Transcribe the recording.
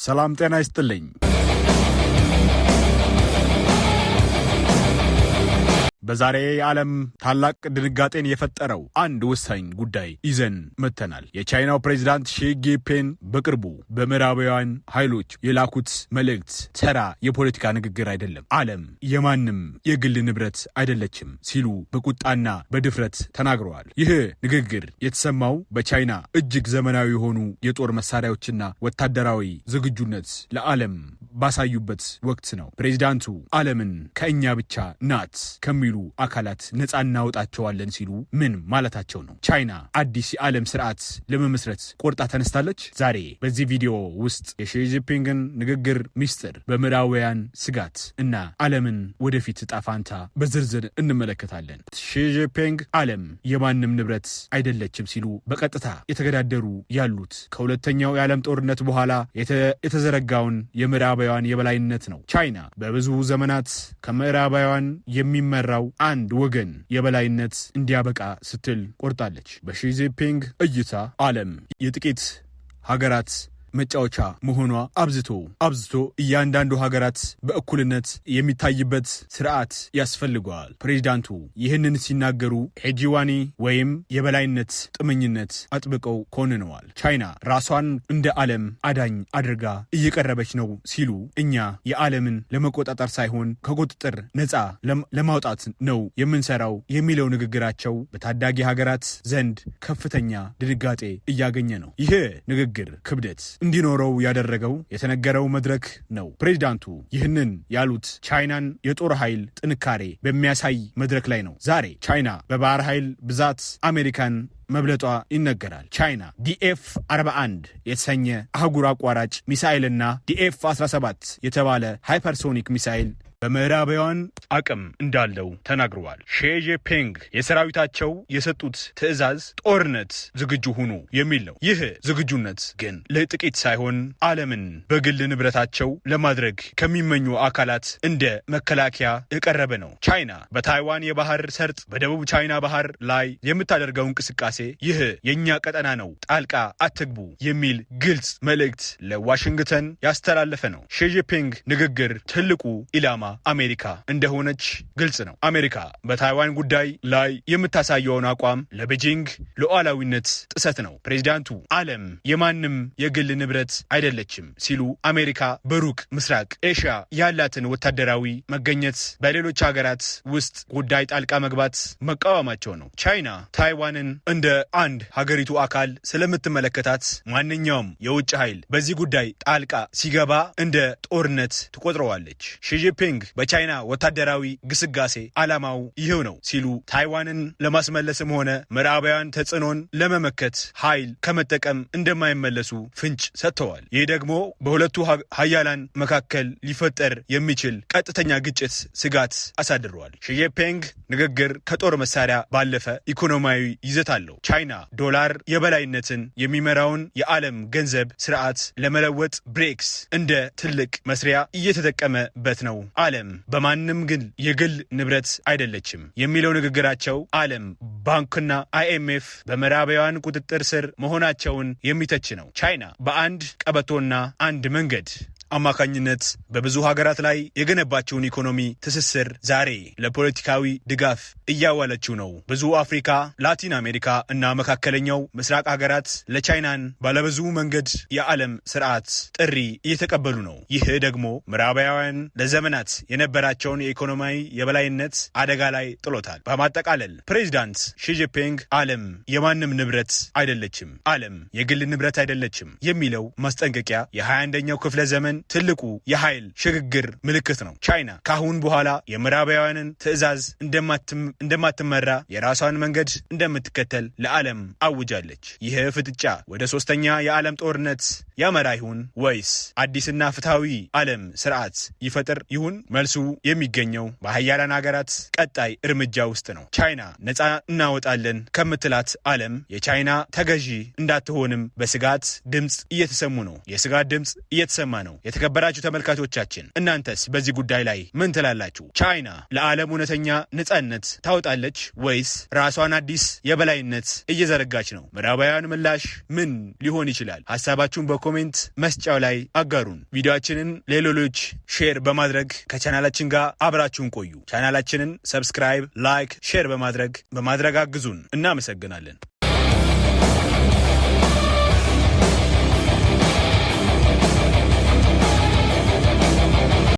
ሰላም ጤና ይስጥልኝ። በዛሬ የዓለም ታላቅ ድንጋጤን የፈጠረው አንድ ወሳኝ ጉዳይ ይዘን መጥተናል። የቻይናው ፕሬዝዳንት ሺ ጂንፒንግ በቅርቡ በምዕራባውያን ኃይሎች የላኩት መልእክት ተራ የፖለቲካ ንግግር አይደለም፣ ዓለም የማንም የግል ንብረት አይደለችም ሲሉ በቁጣና በድፍረት ተናግረዋል። ይህ ንግግር የተሰማው በቻይና እጅግ ዘመናዊ የሆኑ የጦር መሳሪያዎችና ወታደራዊ ዝግጁነት ለዓለም ባሳዩበት ወቅት ነው። ፕሬዝዳንቱ ዓለምን ከእኛ ብቻ ናት ከሚሉ አካላት ነፃ እናወጣቸዋለን ሲሉ ምን ማለታቸው ነው? ቻይና አዲስ የዓለም ስርዓት ለመመስረት ቆርጣ ተነስታለች። ዛሬ በዚህ ቪዲዮ ውስጥ የሺ ጂንፒንግን ንግግር ሚስጥር፣ በምዕራባውያን ስጋት እና ዓለምን ወደፊት ዕጣ ፈንታ በዝርዝር እንመለከታለን። ሺ ጂንፒንግ ዓለም የማንም ንብረት አይደለችም ሲሉ በቀጥታ የተገዳደሩ ያሉት ከሁለተኛው የዓለም ጦርነት በኋላ የተዘረጋውን የምዕራባውያን የበላይነት ነው። ቻይና በብዙ ዘመናት ከምዕራባውያን የሚመራው አንድ ወገን የበላይነት እንዲያበቃ ስትል ቆርጣለች። በሺ ጂንፒንግ እይታ ዓለም የጥቂት ሀገራት መጫወቻ መሆኗ አብዝቶ እያንዳንዱ ሀገራት በእኩልነት የሚታይበት ስርዓት ያስፈልገዋል። ፕሬዝዳንቱ ይህንን ሲናገሩ ሄጂዋኒ ወይም የበላይነት ጥመኝነት አጥብቀው ኮንነዋል። ቻይና ራሷን እንደ ዓለም አዳኝ አድርጋ እየቀረበች ነው ሲሉ እኛ የዓለምን ለመቆጣጠር ሳይሆን ከቁጥጥር ነፃ ለማውጣት ነው የምንሰራው የሚለው ንግግራቸው በታዳጊ ሀገራት ዘንድ ከፍተኛ ድንጋጤ እያገኘ ነው። ይህ ንግግር ክብደት እንዲኖረው ያደረገው የተነገረው መድረክ ነው። ፕሬዝዳንቱ ይህንን ያሉት ቻይናን የጦር ኃይል ጥንካሬ በሚያሳይ መድረክ ላይ ነው። ዛሬ ቻይና በባህር ኃይል ብዛት አሜሪካን መብለጧ ይነገራል። ቻይና ዲኤፍ-41 የተሰኘ አህጉር አቋራጭ ሚሳኤልና ዲኤፍ-17 የተባለ ሃይፐርሶኒክ ሚሳኤል በምዕራባውያን አቅም እንዳለው ተናግረዋል። ሺ ጂንፒንግ የሰራዊታቸው የሰጡት ትዕዛዝ ጦርነት ዝግጁ ሁኑ የሚል ነው። ይህ ዝግጁነት ግን ለጥቂት ሳይሆን ዓለምን በግል ንብረታቸው ለማድረግ ከሚመኙ አካላት እንደ መከላከያ የቀረበ ነው። ቻይና በታይዋን የባህር ሰርጥ በደቡብ ቻይና ባህር ላይ የምታደርገው እንቅስቃሴ ይህ የኛ ቀጠና ነው፣ ጣልቃ አትግቡ የሚል ግልጽ መልእክት ለዋሽንግተን ያስተላለፈ ነው። ሺ ጂንፒንግ ንግግር ትልቁ ኢላማ አሜሪካ እንደሆነች ግልጽ ነው። አሜሪካ በታይዋን ጉዳይ ላይ የምታሳየውን አቋም ለቤጂንግ ሉዓላዊነት ጥሰት ነው። ፕሬዝዳንቱ ዓለም የማንም የግል ንብረት አይደለችም ሲሉ አሜሪካ በሩቅ ምስራቅ ኤሽያ ያላትን ወታደራዊ መገኘት በሌሎች ሀገራት ውስጥ ጉዳይ ጣልቃ መግባት መቃወማቸው ነው። ቻይና ታይዋንን እንደ አንድ ሀገሪቱ አካል ስለምትመለከታት ማንኛውም የውጭ ኃይል በዚህ ጉዳይ ጣልቃ ሲገባ እንደ ጦርነት ትቆጥረዋለች። ሺ ጂንፒንግ በቻይና ወታደራዊ ግስጋሴ ዓላማው ይሄው ነው ሲሉ ታይዋንን ለማስመለስም ሆነ ምዕራባውያን ተጽዕኖን ለመመከት ኃይል ከመጠቀም እንደማይመለሱ ፍንጭ ሰጥተዋል። ይህ ደግሞ በሁለቱ ሀያላን መካከል ሊፈጠር የሚችል ቀጥተኛ ግጭት ስጋት አሳድረዋል። ሺ ጂንፒንግ ንግግር ከጦር መሳሪያ ባለፈ ኢኮኖሚያዊ ይዘት አለው። ቻይና ዶላር የበላይነትን የሚመራውን የዓለም ገንዘብ ስርዓት ለመለወጥ ብሬክስ እንደ ትልቅ መስሪያ እየተጠቀመበት ነው። ዓለም በማንም ግን የግል ንብረት አይደለችም የሚለው ንግግራቸው ዓለም ባንክና አይኤምኤፍ በምዕራባውያን ቁጥጥር ስር መሆናቸውን የሚተች ነው። ቻይና በአንድ ቀበቶና አንድ መንገድ አማካኝነት በብዙ ሀገራት ላይ የገነባቸውን ኢኮኖሚ ትስስር ዛሬ ለፖለቲካዊ ድጋፍ እያዋለችው ነው። ብዙ አፍሪካ፣ ላቲን አሜሪካ እና መካከለኛው ምስራቅ ሀገራት ለቻይናን ባለብዙ መንገድ የዓለም ስርዓት ጥሪ እየተቀበሉ ነው። ይህ ደግሞ ምዕራባውያን ለዘመናት የነበራቸውን የኢኮኖሚያዊ የበላይነት አደጋ ላይ ጥሎታል። በማጠቃለል ፕሬዝዳንት ሺ ጂንፒንግ ዓለም የማንም ንብረት አይደለችም፣ ዓለም የግል ንብረት አይደለችም የሚለው ማስጠንቀቂያ የ21ኛው ክፍለ ዘመን ትልቁ የኃይል ሽግግር ምልክት ነው። ቻይና ካሁን በኋላ የምዕራባውያንን ትዕዛዝ እንደማትመራ የራሷን መንገድ እንደምትከተል ለዓለም አውጃለች። ይህ ፍጥጫ ወደ ሶስተኛ የዓለም ጦርነት ያመራ ይሁን ወይስ አዲስና ፍትሃዊ ዓለም ስርዓት ይፈጥር ይሁን? መልሱ የሚገኘው በሀያላን ሀገራት ቀጣይ እርምጃ ውስጥ ነው። ቻይና ነፃ እናወጣለን ከምትላት ዓለም የቻይና ተገዢ እንዳትሆንም በስጋት ድምፅ እየተሰሙ ነው። የስጋት ድምፅ እየተሰማ ነው። የተከበራችሁ ተመልካቾቻችን እናንተስ በዚህ ጉዳይ ላይ ምን ትላላችሁ? ቻይና ለዓለም እውነተኛ ነጻነት ታውጣለች ወይስ ራሷን አዲስ የበላይነት እየዘረጋች ነው? ምዕራባውያን ምላሽ ምን ሊሆን ይችላል? ሀሳባችሁን በኮሜንት መስጫው ላይ አጋሩን። ቪዲዮአችንን ለሌሎች ሼር በማድረግ ከቻናላችን ጋር አብራችሁን ቆዩ። ቻናላችንን ሰብስክራይብ፣ ላይክ፣ ሼር በማድረግ አግዙን። እናመሰግናለን።